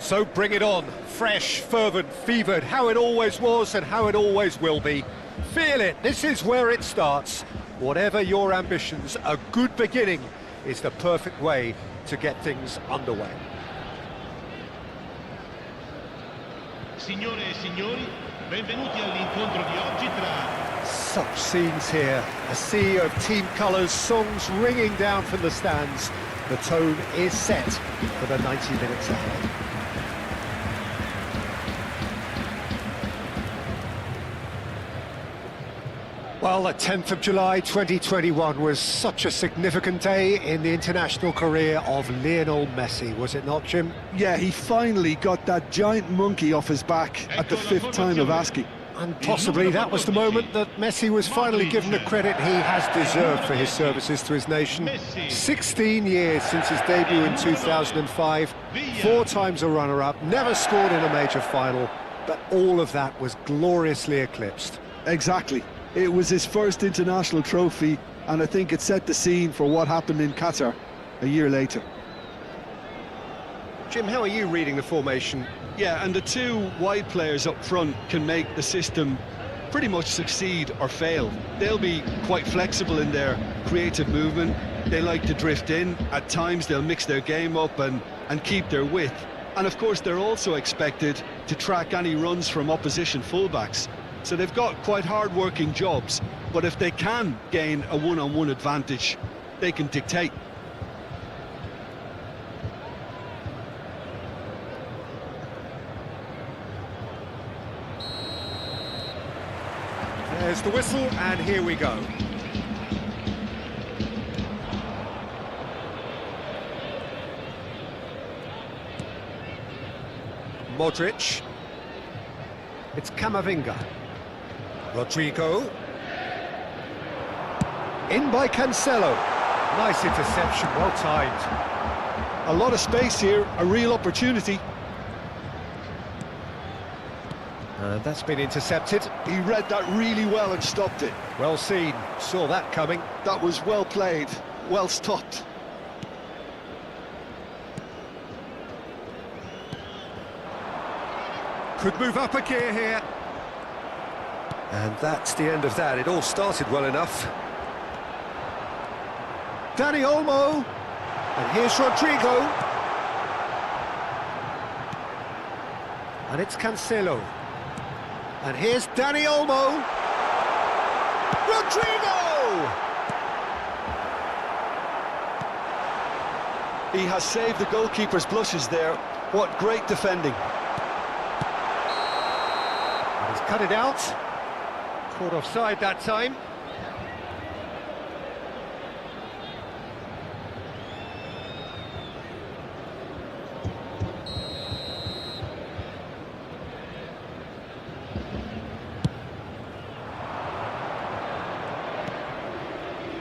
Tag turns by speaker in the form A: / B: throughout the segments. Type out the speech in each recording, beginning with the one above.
A: So bring it on, fresh, fervent, fevered, how it always was and how it always will be. Feel it, this is where it starts. Whatever your ambitions, a good beginning is the perfect way to get things underway.
B: Signore e signori, benvenuti all'incontro di oggi tra...
A: Such scenes here, a sea of team colours, songs ringing down from the stands. The tone is set for the 90 minutes ahead. Well, the 10th of July 2021 was such a significant day in the international career of Lionel Messi, was it not, Jim?
C: Yeah, he finally got that giant monkey off his back at the fifth time of asking.
A: And possibly that was the moment that Messi was finally given the credit he has deserved for his services to his nation. 16 years since his debut in 2005, 4 times a runner-up, never scored in a major final, but all of that was gloriously eclipsed.
C: Exactly. It was his first international trophy, and I think it set the scene for what happened in Qatar a year later.
A: Jim, how are you reading the formation?
C: Yeah, and the two wide players up front can make the system pretty much succeed or fail. They'll be quite flexible in their creative movement. They like to drift in. At times they'll mix their game up and keep their width. And of course they're also expected to track any runs from opposition fullbacks. So they've got quite hard-working jobs, but if they can gain a one-on-one advantage, they can dictate.
A: There's the whistle, and here we go. Modric. It's Camavinga. Rodrigo. In by Cancelo. Nice interception, well timed.
C: A lot of space here, a real opportunity.
A: And that's been intercepted.
C: He read that really well and stopped it.
A: Well seen, saw that coming.
C: That was well played, well stopped.
A: Could move up a gear here. And that's the end of that. It all started well enough. Dani Olmo. And here's Rodrigo. And it's Cancelo. And here's Dani Olmo. Rodrigo!
C: He has saved the goalkeeper's blushes there. What great defending.
A: He's cut it out. Caught offside that time.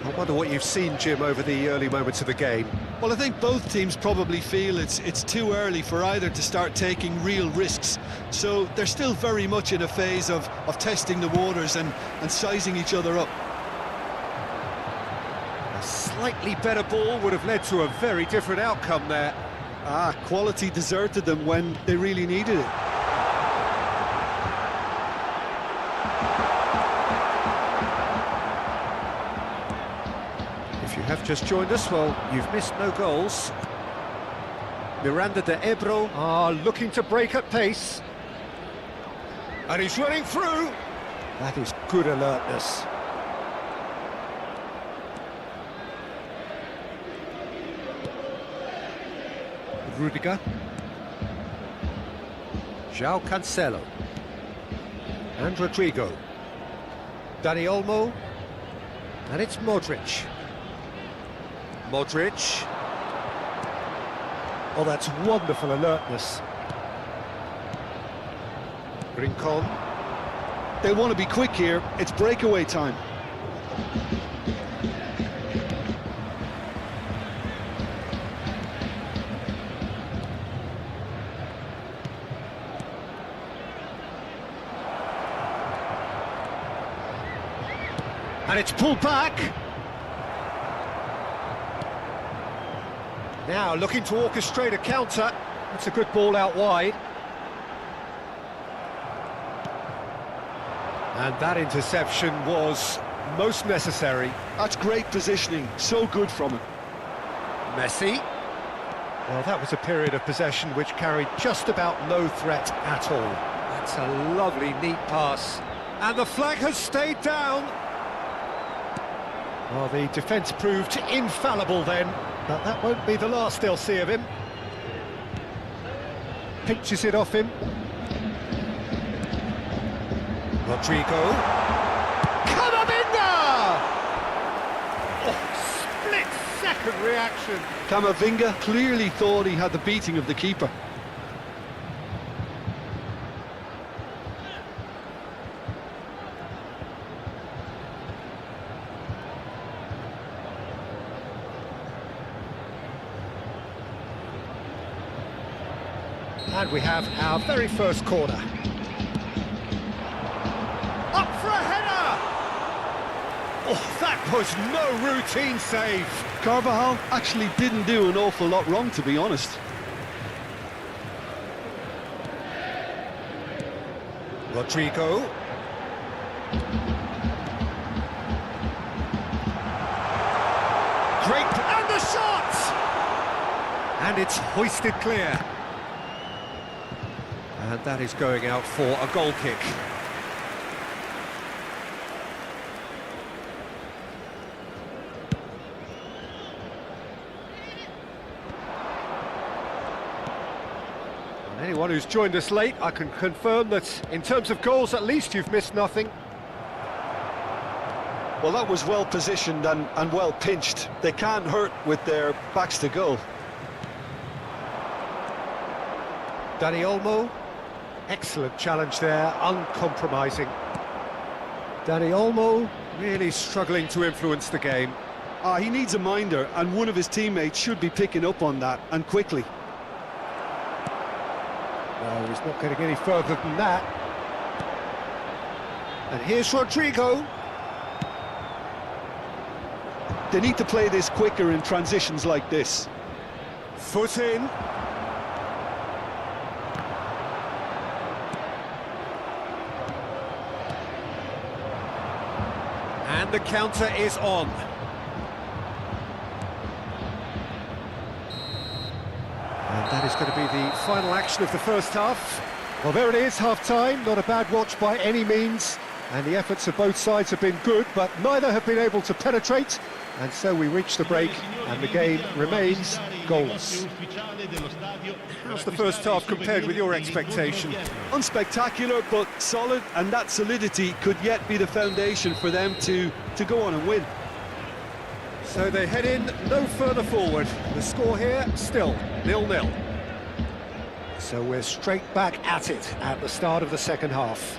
A: I wonder what you've seen, Jim, over the early moments of the game.
C: Well, I think both teams probably feel it's too early for either to start taking real risks. So they're still very much in a phase of testing the waters and sizing each other up.
A: A slightly better ball would have led to a very different outcome there.
C: Quality deserted them when they really needed it.
A: If you have just joined us, well, you've missed no goals. Miranda de Ebro are looking to break at pace. And he's running through. That is good alertness. Rudiger. João Cancelo. And Rodrigo. Dani Olmo. And it's Modric. Modric. Oh, that's wonderful alertness. Rincon.
C: They want to be quick here. It's breakaway time.
A: And it's pulled back. Now looking to orchestrate a counter. That's a good ball out wide. And that interception was most necessary.
C: That's great positioning, so good from him.
A: Messi. Well, that was a period of possession which carried just about no threat at all. That's a lovely, neat pass. And the flag has stayed down. Well, the defence proved infallible then, but that won't be the last they'll see of him. Pinches it off him. Rodrigo. Camavinga! Oh, split-second reaction.
C: Camavinga clearly thought he had the beating of the keeper.
A: And we have our very first corner. Up for a header! Oh, that was no routine save.
C: Carvajal actually didn't do an awful lot wrong, to be honest.
A: Rodrigo. Great, and the shot! And it's hoisted clear. And that is going out for a goal kick. And anyone who's joined us late, I can confirm that in terms of goals, at least you've missed nothing.
C: Well, that was well positioned and well pinched. They can't hurt with their backs to goal.
A: Dani Olmo. Excellent challenge there, uncompromising. Dani Olmo really struggling to influence the game.
C: He needs a minder, and one of his teammates should be picking up on that, and quickly.
A: No, he's not getting any further than that. And here's Rodrigo.
C: They need to play this quicker in transitions like this.
A: Foot in. And the counter is on. And that is going to be the final action of the first half. Well, there it is, half-time. Not a bad watch by any means. And the efforts of both sides have been good, but neither have been able to penetrate. And so we reach the break, and the game remains goalless. How's the first half compared with your expectation?
C: Unspectacular, but solid, and that solidity could yet be the foundation for them to go on and win.
A: So they head in no further forward. The score here, still 0-0. So we're straight back at it at the start of the second half.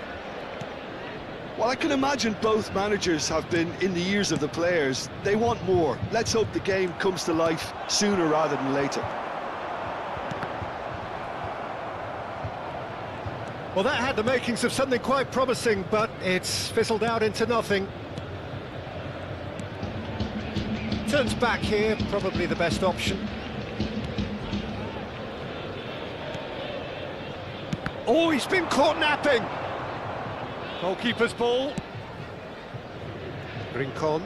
C: Well, I can imagine both managers have been in the ears of the players. They want more. Let's hope the game comes to life sooner rather than later.
A: Well, that had the makings of something quite promising, but it's fizzled out into nothing. Turns back here, probably the best option. Oh, he's been caught napping! Goalkeeper's ball. Rincon.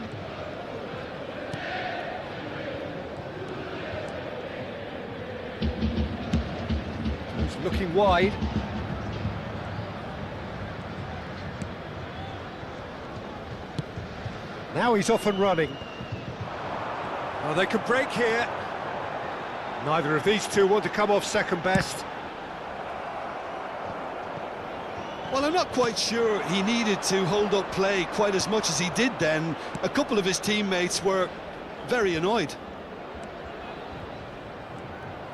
A: He's looking wide. Now he's off and running. Oh, they could break here. Neither of these two want to come off second best.
C: Well, I'm not quite sure he needed to hold up play quite as much as he did then. A couple of his teammates were very annoyed.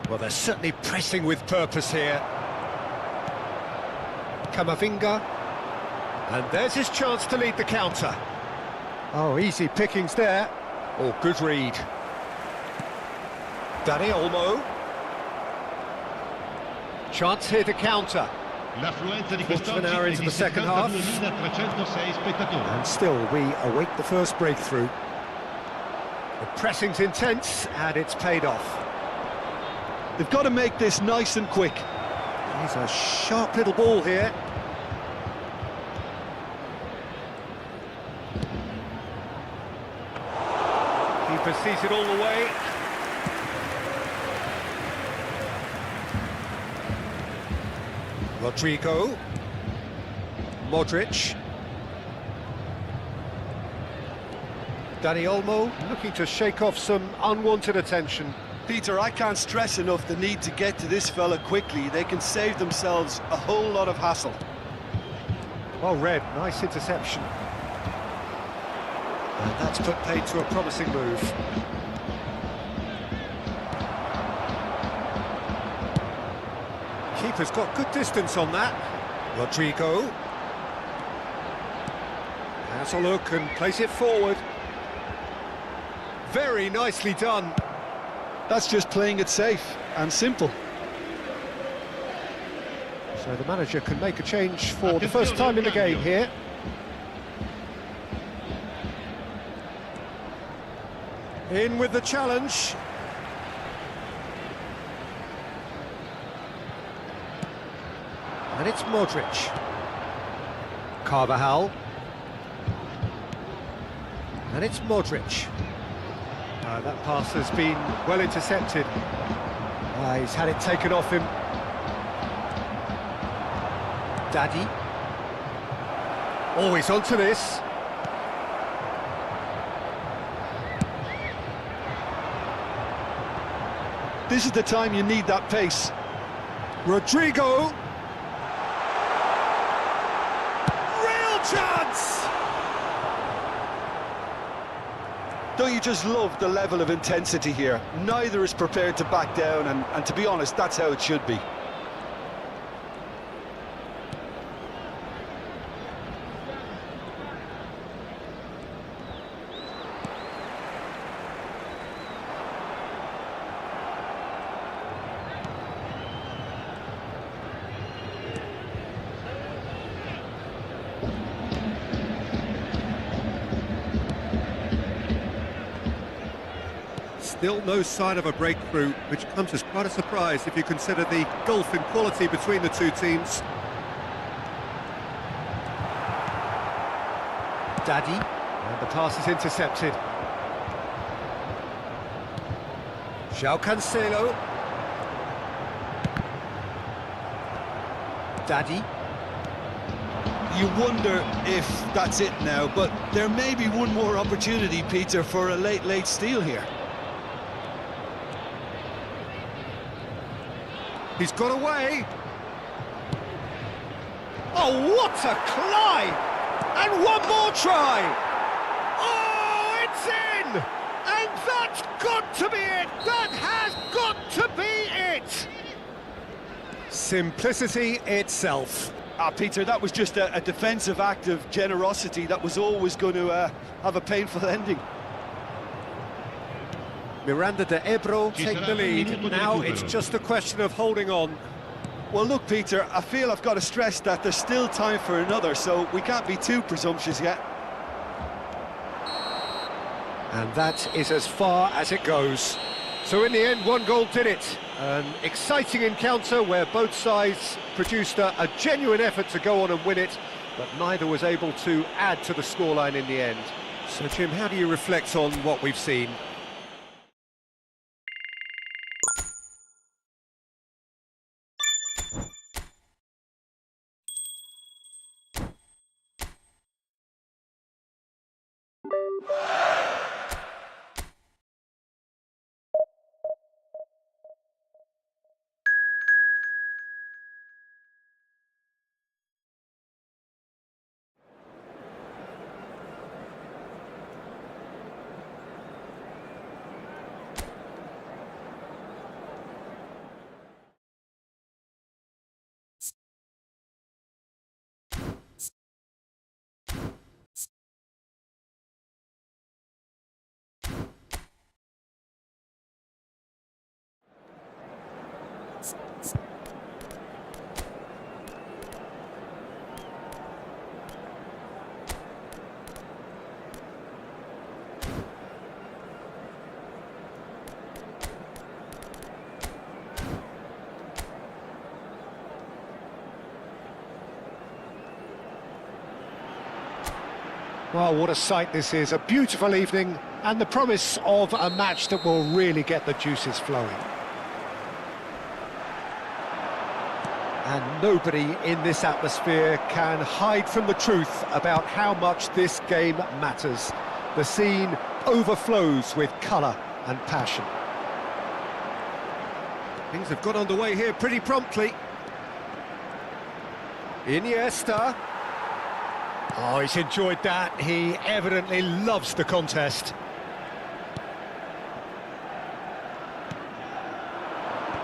A: Well, they're certainly pressing with purpose here. Camavinga. And there's his chance to lead the counter. Oh, easy pickings there. Oh, good read. Dani Olmo. Chance here to counter. Quarter of an hour into the second half. And still, we await the first breakthrough. The pressing's intense, and it's paid off.
C: They've got to make this nice and quick.
A: He's a sharp little ball here. Keeper sees it all the way. Rodrigo. Modric. Dani Olmo looking to shake off some unwanted attention.
C: Peter, I can't stress enough the need to get to this fella quickly. They can save themselves a whole lot of hassle.
A: Well read, nice interception. And that's put paid to a promising move. Keeper's got good distance on that. Rodrigo. Has a look and plays it forward. Very nicely done.
C: That's just playing it safe and simple.
A: So the manager can make a change for the first time in the game here. In with the challenge. And it's Modric. Carvajal. And it's Modric. That pass has been well intercepted. He's had it taken off him. Daddy. Oh, he's onto this.
C: This is the time you need that pace.
A: Rodrigo. Real chance!
C: Don't you just love the level of intensity here? Neither is prepared to back down, and to be honest, that's how it should be.
A: Still no sign of a breakthrough, which comes as quite a surprise if you consider the gulf in quality between the two teams. Daddy, and the pass is intercepted. João Cancelo. Daddy.
C: You wonder if that's it now, but there may be one more opportunity, Peter, for a late steal here.
A: He's got away. Oh, what a climb! And one more try! Oh, it's in! And that's got to be it! That has got to be it! Simplicity itself.
C: Peter, that was just a defensive act of generosity that was always going to have a painful ending.
A: Miranda de Ebro take the lead. Now it's just a question of holding on.
C: Well, look, Peter, I feel I've got to stress that there's still time for another, so we can't be too presumptuous yet.
A: And that is as far as it goes. So in the end, one goal did it. An exciting encounter where both sides produced a genuine effort to go on and win it, but neither was able to add to the scoreline in the end. So, Jim, how do you reflect on what we've seen? Well, what a sight this is, a beautiful evening, and the promise of a match that will really get the juices flowing. And nobody in this atmosphere can hide from the truth about how much this game matters. The scene overflows with colour and passion. Things have got underway here pretty promptly. Iniesta. Oh, he's enjoyed that. He evidently loves the contest.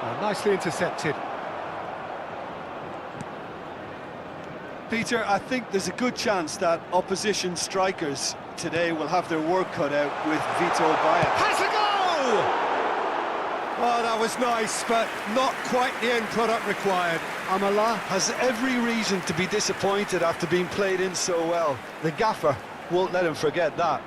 A: Oh, nicely intercepted.
C: Peter, I think there's a good chance that opposition strikers today will have their work cut out with Vito Baia.
A: Has a goal! Oh, that was nice, but not quite the end product required.
C: Amala has every reason to be disappointed after being played in so well. The gaffer won't let him forget that.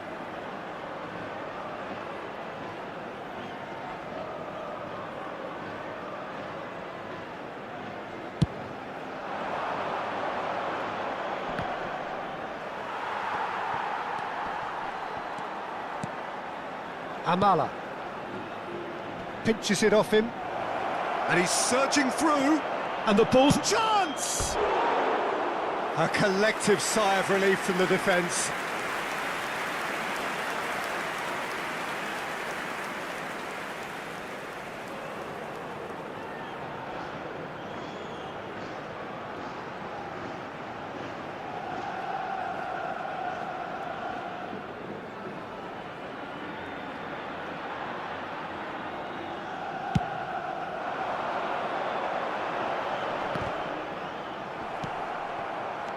A: Amala pinches it off him, and he's surging through, and the ball's chance! A collective sigh of relief from the defence.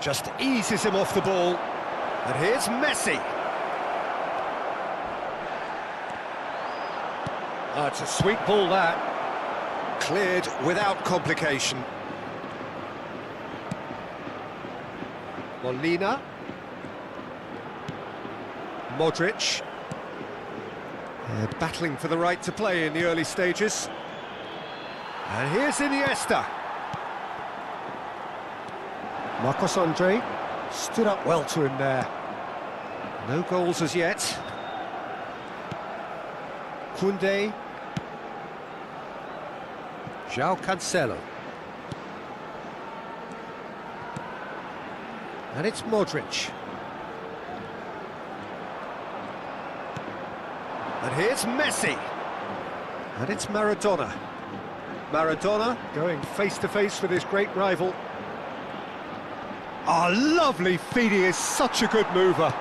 A: Just eases him off the ball. And here's Messi. Oh, it's a sweet ball, that. Cleared without complication. Molina. Modric. They're battling for the right to play in the early stages. And here's Iniesta. Marcos Andre stood up well to him there. No goals as yet. Koundé. João Cancelo. And it's Modric. And here's Messi. And it's Maradona. Maradona going face-to-face with his great rival. Oh, lovely feed, he is such a good mover.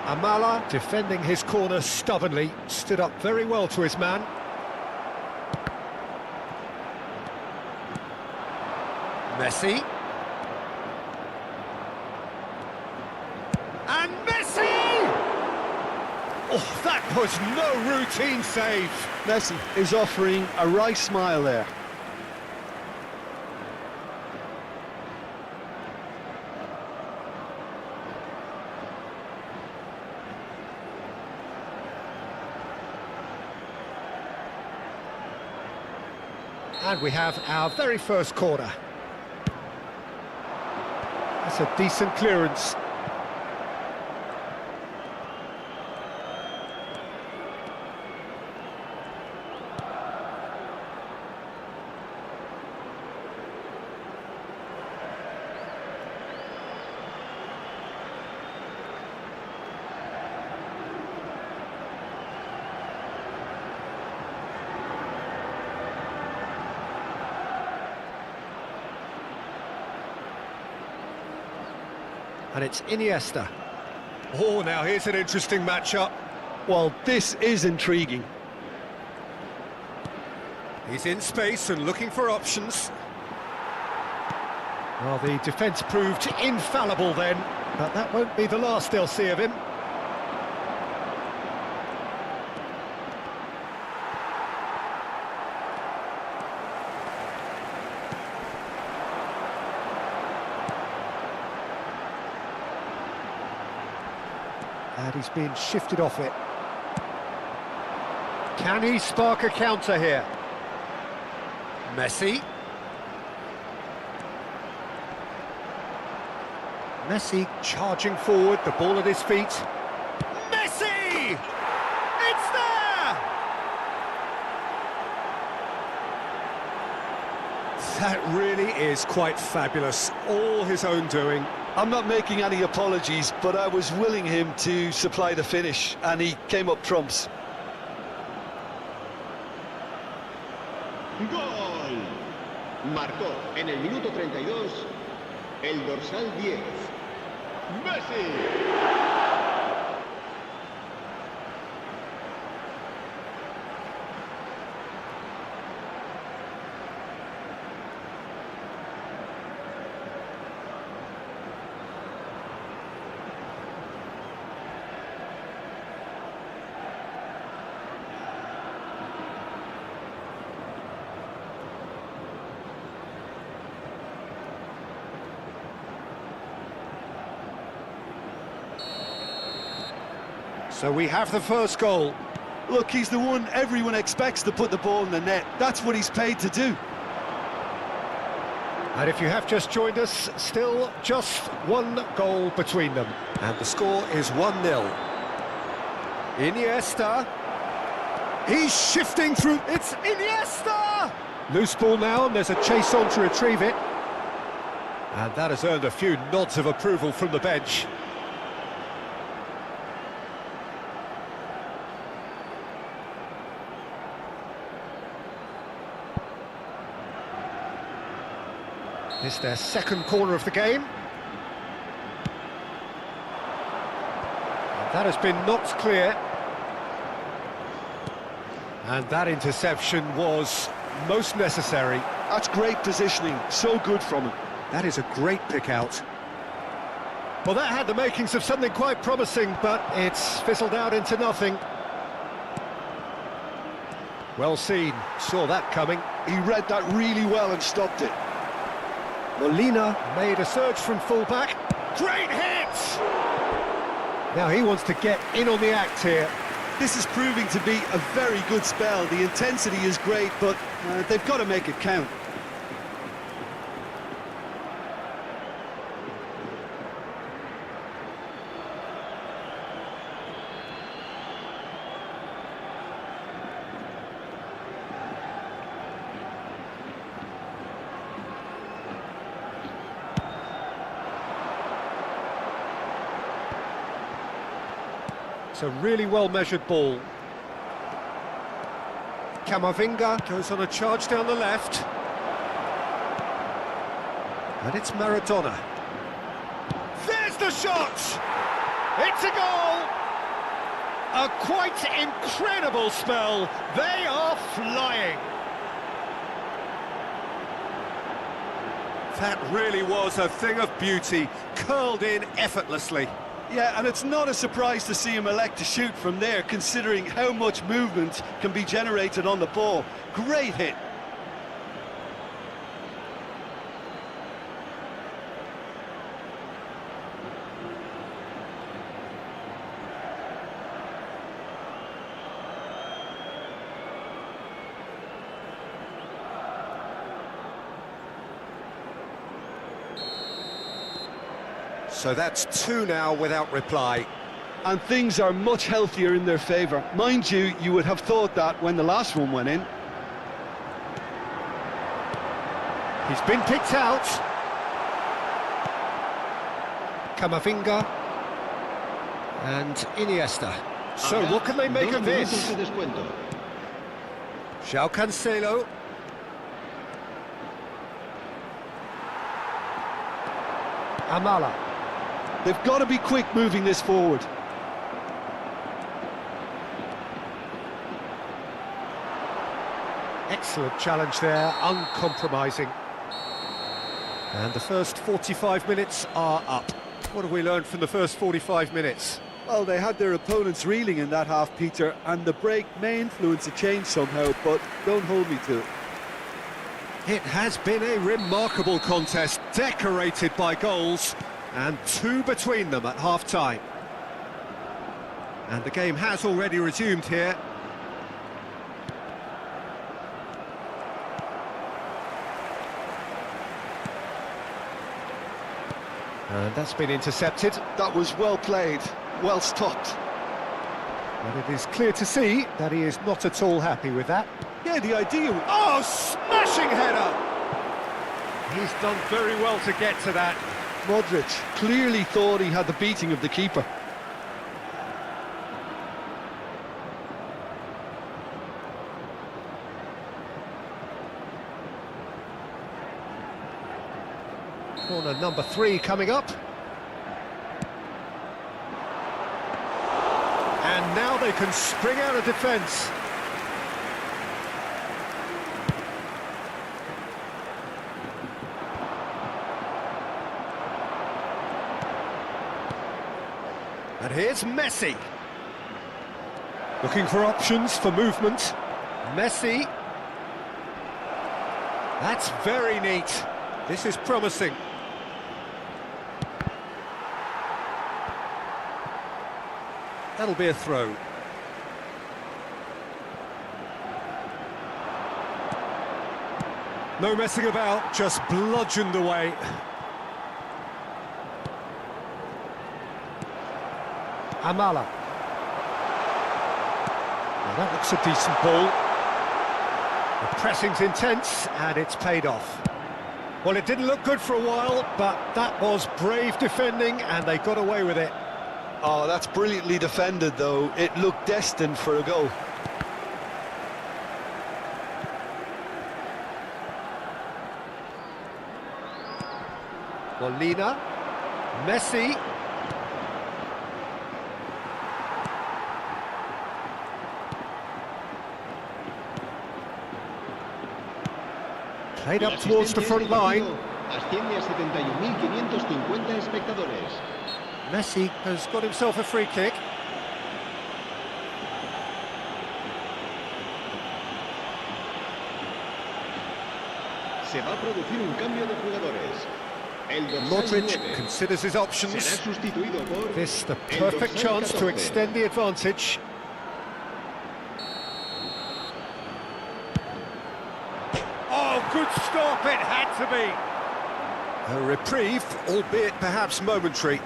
A: Amala, defending his corner stubbornly, stood up very well to his man. Messi. And Messi! Oh, that was no routine save.
C: Messi is offering a wry smile there.
A: And we have our very first corner. That's a decent clearance. And it's Iniesta. Oh, now here's an interesting matchup.
C: Well, this is intriguing.
A: He's in space and looking for options. Well, the defence proved infallible then, but that won't be the last they'll see of him. And he's being shifted off it. Can he spark a counter here? Messi. Messi charging forward, the ball at his feet. Messi! It's there! That really is quite fabulous, all his own doing.
C: I'm not making any apologies, but I was willing him to supply the finish, and he came up trumps.
B: Gol. Marcó en el minuto 32 el dorsal 10. Messi.
A: So we have the first goal.
C: Look, he's the one everyone expects to put the ball in the net. That's what he's paid to do.
A: And if you have just joined us, still just one goal between them. And the score is 1-0. Iniesta. He's shifting through. It's Iniesta! Loose ball now, and there's a chase on to retrieve it. And that has earned a few nods of approval from the bench. It's their second corner of the game. And that has been knocked clear. And that interception was most necessary.
C: That's great positioning, so good from him.
A: That is a great pick out. Well, that had the makings of something quite promising, but it's fizzled out into nothing. Well seen, saw that coming.
C: He read that really well and stopped it.
A: Molina made a surge from full-back. Great hit! Now he wants to get in on the act here.
C: This is proving to be a very good spell. The intensity is great, but they've got to make it count.
A: It's a really well-measured ball. Camavinga goes on a charge down the left. And it's Maradona. There's the shot! It's a goal! A quite incredible spell. They are flying. That really was a thing of beauty, curled in effortlessly.
C: Yeah, and it's not a surprise to see him elect to shoot from there, considering how much movement can be generated on the ball. Great hit.
A: So that's two now without reply.
C: And things are much healthier in their favour. Mind you, you would have thought that when the last one went in.
A: He's been picked out. Camavinga. And Iniesta. So what can they make of this? João Cancelo. Amala.
C: They've got to be quick moving this forward.
A: Excellent challenge there, uncompromising. And the first 45 minutes are up. What have we learned from the first 45 minutes?
C: Well, they had their opponents reeling in that half, Peter, and the break may influence a change somehow, but don't hold me to it.
A: It has been a remarkable contest, decorated by goals, and two between them at half-time. And the game has already resumed here. And that's been intercepted.
C: That was well played, well stopped.
A: And it is clear to see that he is not at all happy with that.
C: Yeah, the idea...
A: Oh, smashing header! He's done very well to get to that.
C: Modric clearly thought he had the beating of the keeper.
A: Corner number 3 coming up. And now they can spring out of defence. And here's Messi. Looking for options for movement. Messi. That's very neat. This is promising. That'll be a throw. No messing about, just bludgeoned away. Amala. Well, that looks a decent ball. The pressing's intense, and it's paid off. Well, it didn't look good for a while, but that was brave defending, and they got away with it.
C: Oh, that's brilliantly defended, though. It looked destined for a goal.
A: Molina. Messi. Played up towards the front line.
B: Asciende a 71.550 espectadores.
A: Messi has got himself a free kick.
B: Se va a producir un cambio de jugadores. El dorsal
A: Modric
B: 9
A: considers his
B: será
A: options.
B: sustituido por
A: This the
B: el
A: perfect
B: dorsal
A: chance to
B: 14.
A: extend the advantage. Oh, good stop, it had to be. A reprieve, albeit perhaps momentary.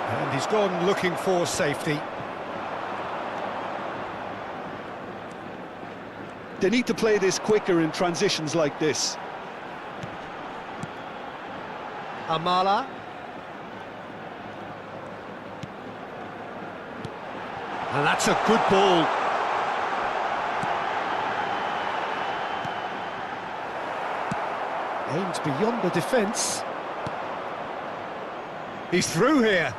A: And he's gone looking for safety.
C: They need to play this quicker in transitions like this.
A: Amala. And that's a good ball. Aimed beyond the defence. He's through here.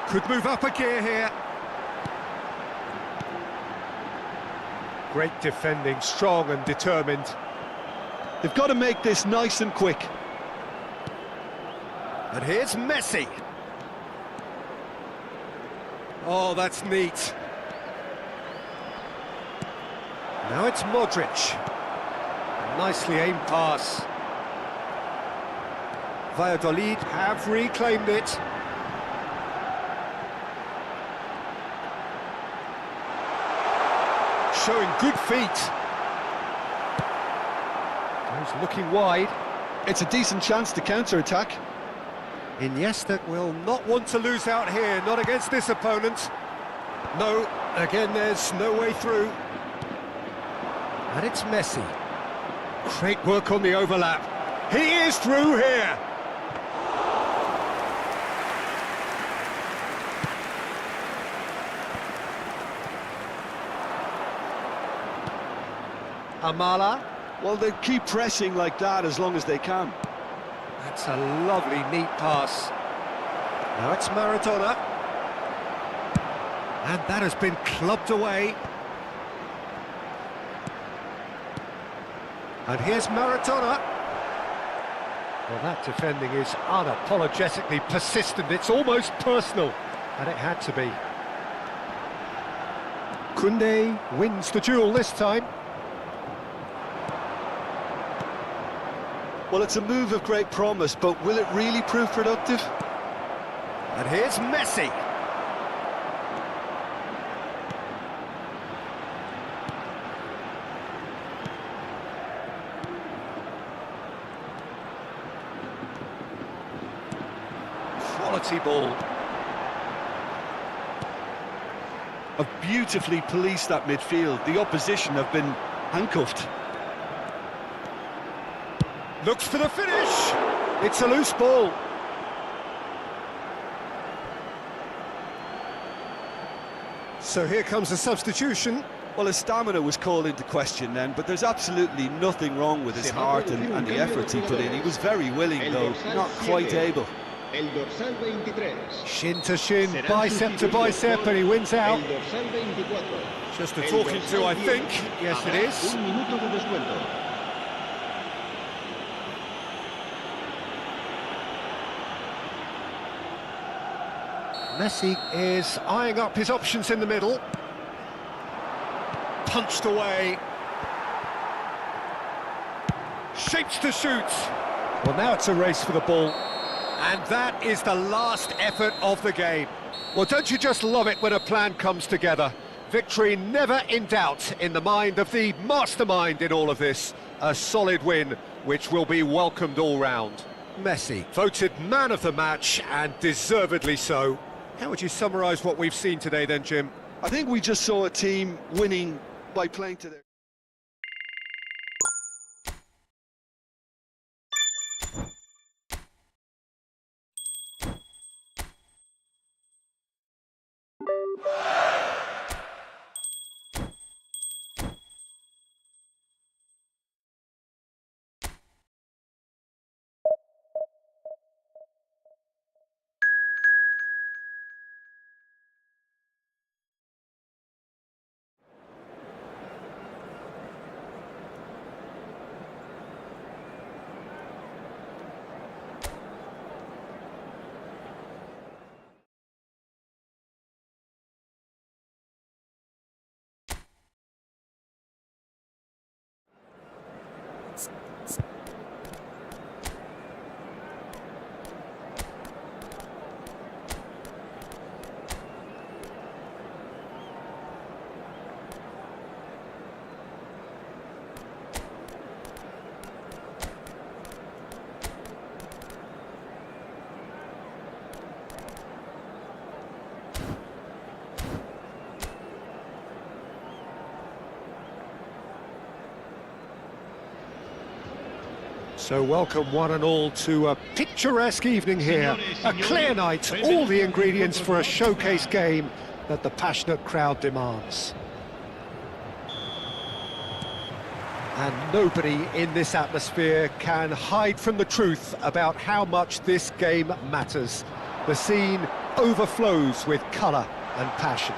A: Could move up a gear here. Great defending, strong and determined.
C: They've got to make this nice and quick.
A: And here's Messi. Oh, that's neat. Now it's Modric. Nicely aimed pass. Valladolid have reclaimed it. Showing good feet. Goes looking wide.
C: It's a decent chance to counter-attack.
A: Iniesta will not want to lose out here, not against this opponent. No, again there's no way through. And it's Messi. Great work on the overlap. He is through here. Amala.
C: Well, they keep pressing like that as long as they can.
A: That's a lovely, neat pass. Now it's Maradona. And that has been clubbed away. And here's Maradona. Well, that defending is unapologetically persistent. It's almost personal. And it had to be. Koundé wins the duel this time.
C: Well, it's a move of great promise, but will it really prove productive?
A: And here's Messi. Quality ball.
C: Have beautifully policed that midfield. The opposition have been handcuffed.
A: Looks for the finish. It's a loose ball. So here comes a substitution.
C: Well, his stamina was called into question then, but there's absolutely nothing wrong with his heart and the efforts he put in. He was very willing, though, not quite able.
B: El dorsal 23.
A: Shin to shin, bicep to bicep, and he wins out.
B: El dorsal 24.
A: Just a talking to, I think. Yes, it is.
B: Un minuto de descuento.
A: Messi is eyeing up his options in the middle. Punched away. Shapes to shoot. Well, now it's a race for the ball. And that is the last effort of the game. Well, don't you just love it when a plan comes together? Victory never in doubt in the mind of the mastermind in all of this. A solid win, which will be welcomed all round. Messi, voted man of the match, and deservedly so. How would you summarise what we've seen today then, Jim?
C: I think we just saw a team winning by playing to their...
A: So welcome one and all to a picturesque evening here. A clear night, all the ingredients for a showcase game that the passionate crowd demands. And nobody in this atmosphere can hide from the truth about how much this game matters. The scene overflows with colour and passion.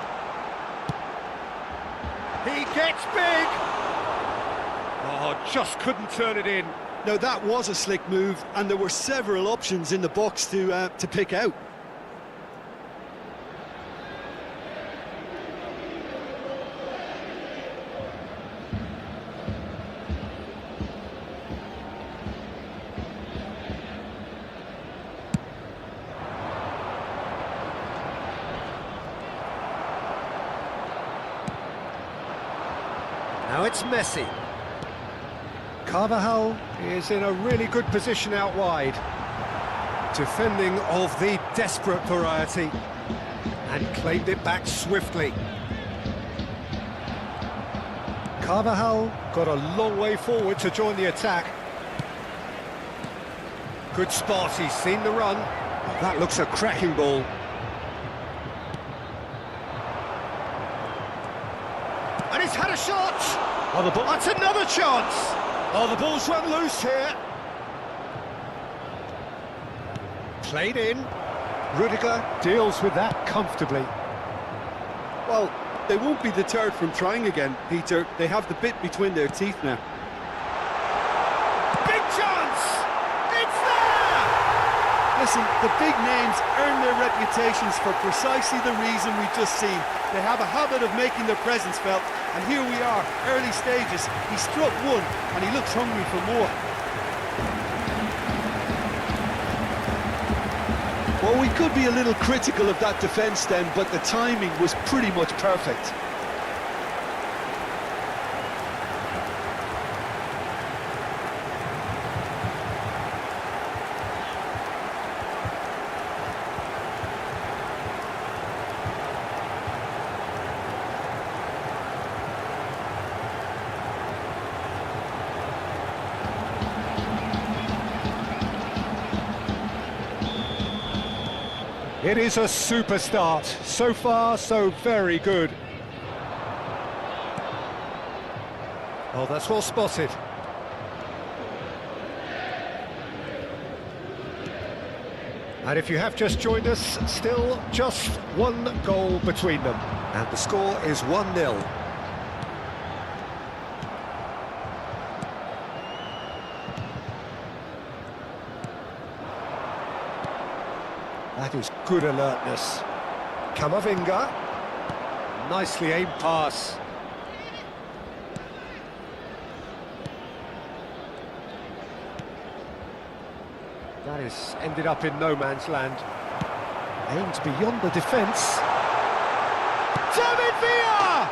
A: He gets big! Oh, just couldn't turn it in.
C: Now, that was a slick move, and there were several options in the box to pick out.
A: Now it's Messi. Carvajal is in a really good position out wide. Defending of the desperate variety. And claimed it back swiftly. Carvajal got a long way forward to join the attack. Good spot, he's seen the run. That looks a cracking ball. And he's had a shot! Oh, the ball, that's another chance! Oh, the ball's run loose here. Played in. Rudiger deals with that comfortably.
C: Well, they won't be deterred from trying again, Peter. They have the bit between their teeth now.
A: Big chance! It's there!
C: Listen, the big names earn their reputations for precisely the reason we've just seen. They have a habit of making their presence felt, and here we are, early stages. He struck one, and he looks hungry for more. we could be a little critical of that defence then, but the timing was pretty much perfect.
A: It is a super start. So far, so very good. Oh, that's well spotted. And if you have just joined us, still just one goal between them. And the score is 1-0. That is good alertness. Kamavinga. Nicely aimed pass. That is ended up in no man's land. Aimed beyond the defence. David Villa!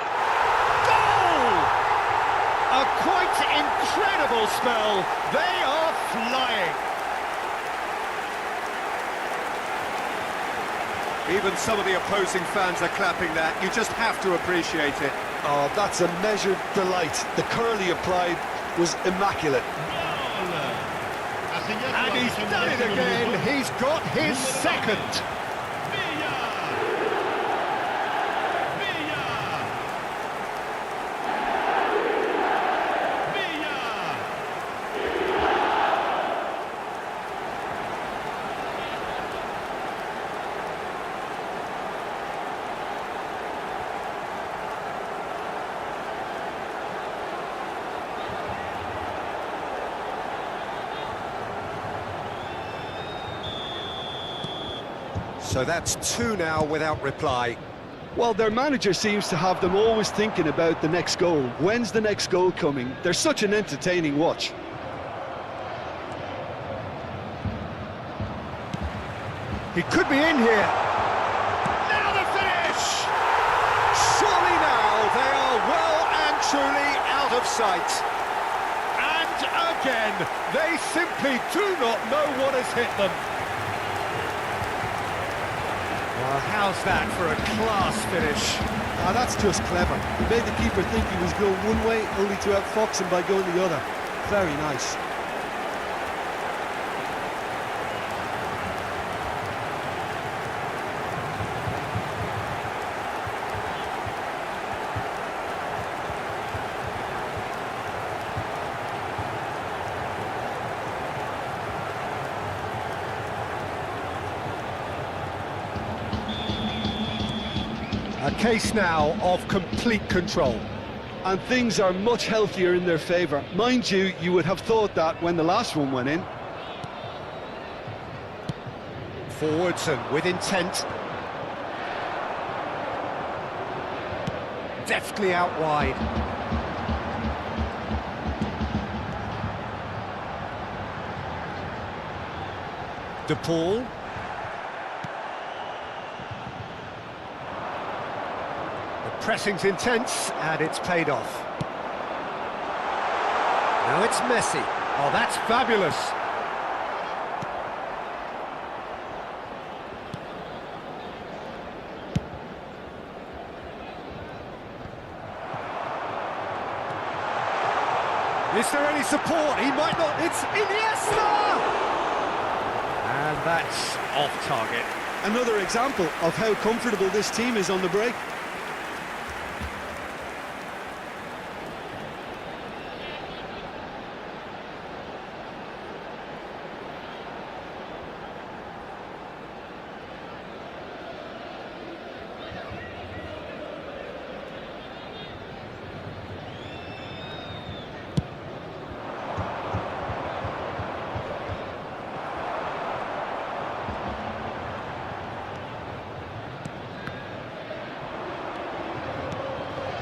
A: Goal! A quite incredible spell. They are flying. Even some of the opposing fans are clapping that. You just have to appreciate it.
C: Oh, that's a measured delight. The curl he applied was immaculate.
A: And he's done it again. He's got his second. So that's 2 now without reply.
C: Well, their manager seems to have them always thinking about the next goal. When's the next goal coming? They're such an entertaining watch.
A: He could be in here. Now the finish! Surely now they are well and truly out of sight. And again, they simply do not know what has hit them. Well, how's that for a class finish?
C: Ah, that's just clever. He made the keeper think he was going one way, only to outfox him by going the other. Very nice.
A: A case now of complete control.
C: And things are much healthier in their favour. Mind you, you would have thought that when the last one went in.
A: Forwards and with intent. Deftly out wide. De Paul. Pressing's intense, and it's paid off. Now it's Messi. Oh, that's fabulous. Is there any support? He might not. It's Iniesta! And that's off target.
C: Another example of how comfortable this team is on the break.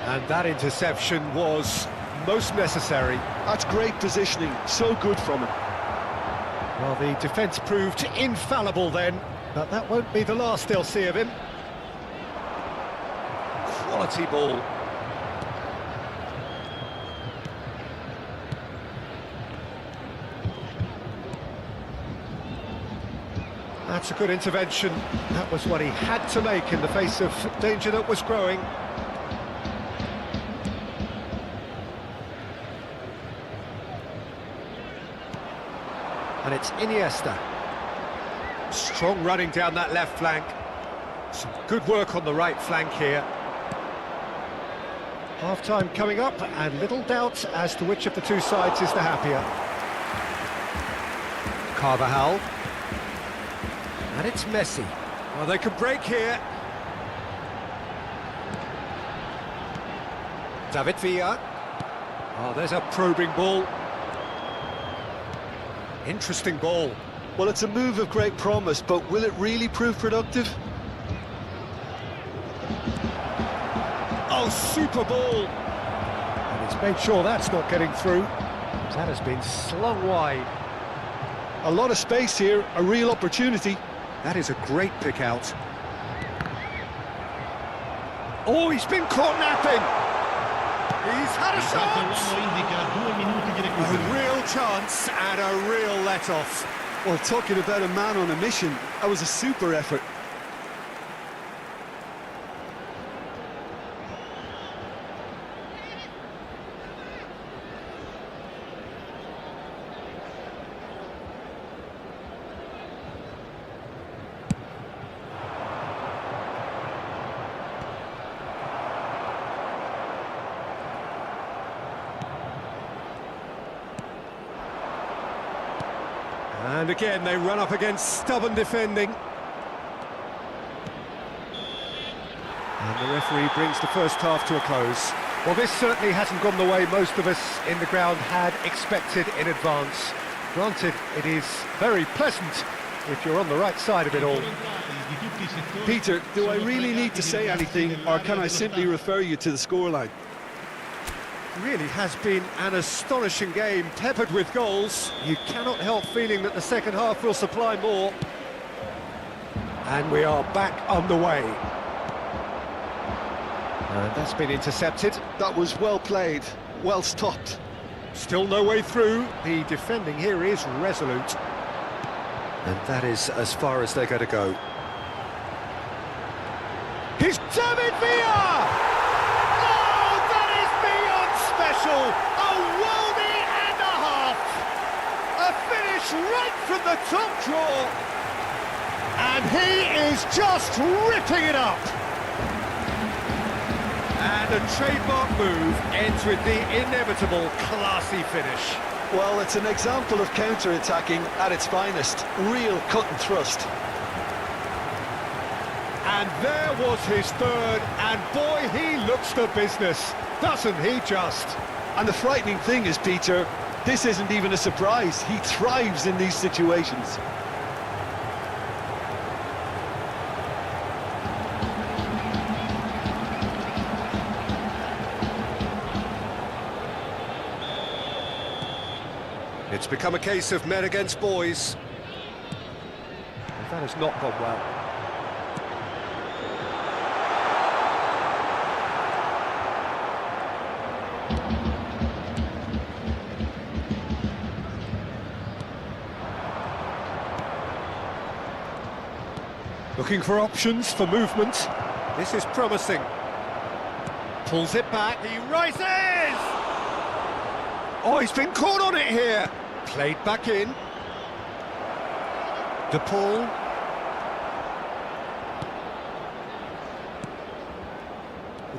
A: And that interception was most necessary.
C: That's great positioning, so good from him.
A: Well, the defence proved infallible then. But that won't be the last they'll see of him. Quality ball. That's a good intervention. That was what he had to make in the face of danger that was growing. And it's Iniesta. Strong running down that left flank. Some good work on the right flank here. Half-time coming up, and little doubt as to which of the two sides is the happier. Carvajal. And it's Messi. Well, they can break here. David Villa. Oh, there's a probing ball. Interesting ball.
C: Well, it's a move of great promise, but will it really prove productive?
A: Oh, super ball! And he's made sure that's not getting through. That has been slung wide.
C: A lot of space here, a real opportunity.
A: That is a great pick out. Oh, he's been caught napping! He's had a shot! A real chance and a real let-off.
C: Well, talking about a man on a mission, that was a super effort.
A: And again, they run up against stubborn defending. And the referee brings the first half to a close. Well, this certainly hasn't gone the way most of us in the ground had expected in advance. Granted, it is very pleasant if you're on the right side of it all.
C: Peter, do I really need to say anything, or can I simply refer you to the scoreline?
A: Really has been an astonishing game, peppered with goals. You cannot help feeling that the second half will supply more. And we are back underway. And that's been intercepted.
C: That was well played, well stopped.
A: Still no way through. The defending here is resolute. And that is as far as they're going to go. He's David Villa! A worldie and a half! A finish right from the top draw! And he is just ripping it up! And a trademark move ends with the inevitable classy finish.
C: Well, it's an example of counter-attacking at its finest. Real cut and thrust.
A: And there was his third, and boy, he looks the business, doesn't he just?
C: And the frightening thing is, Peter, this isn't even a surprise. He thrives in these situations.
A: It's become a case of men against boys. And that has not gone well. Looking for options for movement. This is promising. Pulls it back. He rises! Oh, he's been caught on it here. Played back in. De Paul.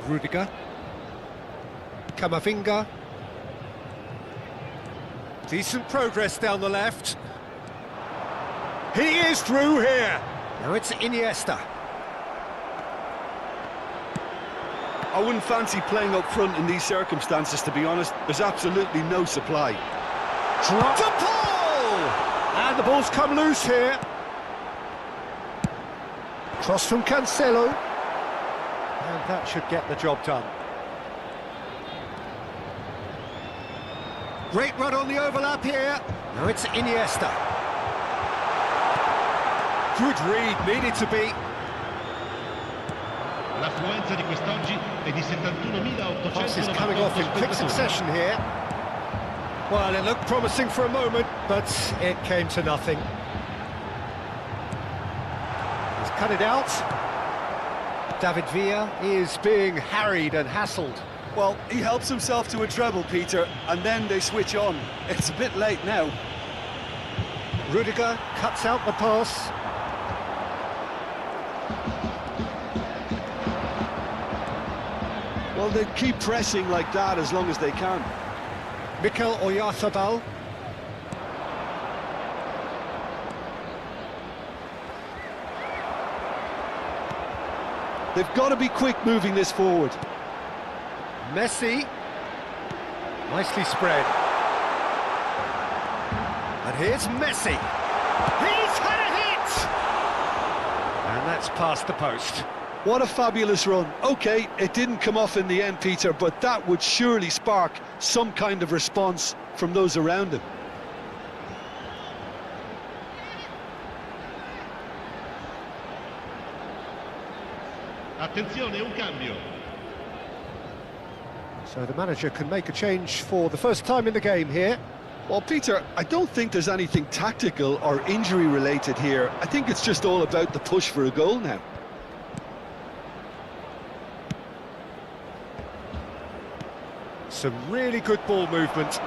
A: Rudiger. Camavinga. Decent progress down the left. He is through here. Now it's Iniesta.
C: I wouldn't fancy playing up front in these circumstances, to be honest. There's absolutely no supply.
A: Drop to Paul! And the ball's come loose here. Cross from Cancelo. And that should get the job done. Great run on the overlap here. Now it's Iniesta. Good read, needed to be.
D: L'affluenza di quest'oggi è di 71.898
A: Passes coming off in quick succession here. Well, it looked promising for a moment, but it came to nothing. He's cut it out. David Villa is being harried and hassled.
C: Well, he helps himself to a treble, Peter, and then they switch on. It's a bit late now.
A: Rudiger cuts out the pass.
C: Well, they keep pressing like that as long as they can.
A: Mikel Oyarzabal.
C: They've got to be quick moving this forward.
A: Messi. Nicely spread. And here's Messi. He's had a hit! And that's past the post.
C: What a fabulous run. OK, it didn't come off in the end, Peter, but that would surely spark some kind of response from those around him.
D: Attenzione, un cambio.
A: So the manager can make a change for the first time in the game here.
C: Well, Peter, I don't think there's anything tactical or injury-related here. I think it's just all about the push for a goal now.
A: Some really good ball movement.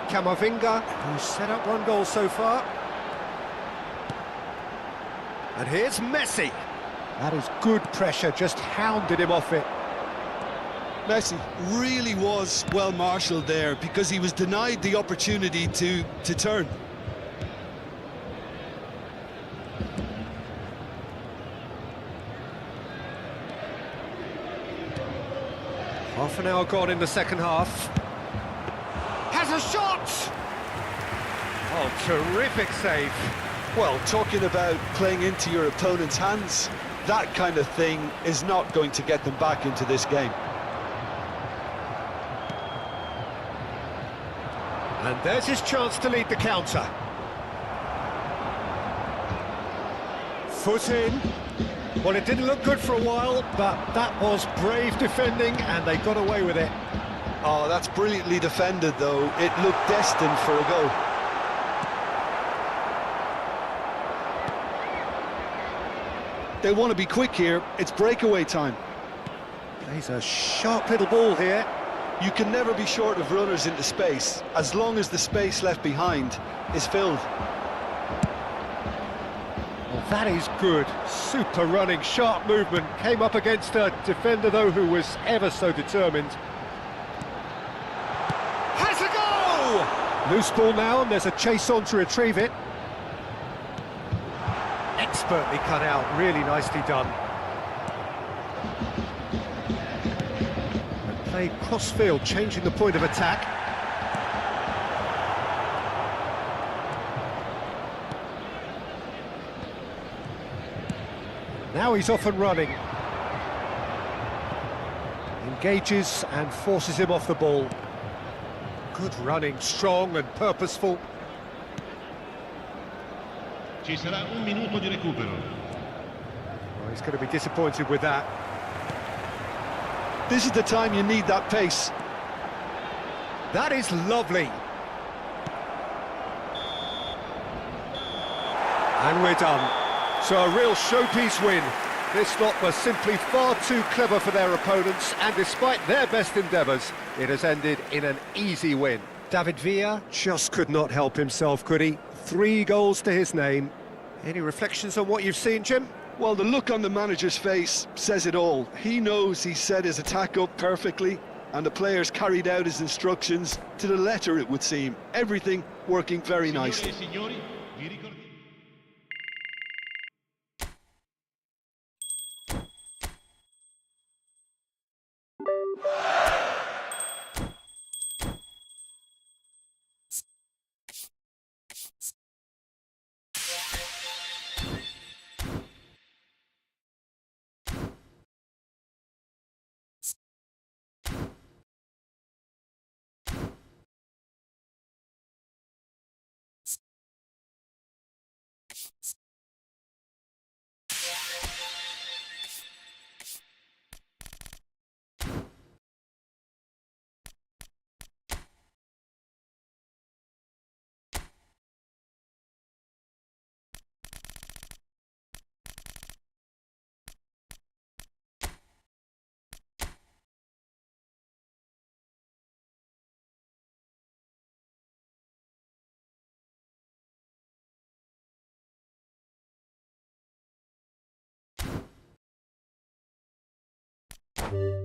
A: Camavinga, who's set up one goal so far. And here's Messi. That is good pressure, just hounded him off it.
C: Messi really was well marshalled there because he was denied the opportunity to turn.
A: Half an hour gone in the second half. Has a shot! Oh, terrific save.
C: Well, talking about playing into your opponent's hands, that kind of thing is not going to get them back into this game.
A: And there's his chance to lead the counter. Foot in. Well, it didn't look good for a while, but that was brave defending, and they got away with it.
C: Oh, that's brilliantly defended, though. It looked destined for a goal. They want to be quick here. It's breakaway time.
A: Plays a sharp little ball here.
C: You can never be short of runners into space, as long as the space left behind is filled.
A: Well, that is good. Super running, sharp movement. Came up against a defender, though, who was ever so determined. Has a goal! Loose ball now, and there's a chase on to retrieve it. Expertly cut out, really nicely done. And played cross-field, changing the point of attack. Now he's off and running. Engages and forces him off the ball. Good running, strong and purposeful.
D: Ci sarà un minuto di recupero.
A: Well, he's going to be disappointed with that.
C: This is the time you need that pace.
A: That is lovely. And we're done. So a real showpiece win. This lot was simply far too clever for their opponents, and despite their best endeavours, it has ended in an easy win. David Villa just could not help himself, could he? 3 goals to his name. Any reflections on what you've seen, Jim?
C: Well, the look on the manager's face says it all. He knows he set his attack up perfectly, and the players carried out his instructions to the letter, it would seem. Everything working very nicely.
D: Signore e signori, vi ricordo
A: you.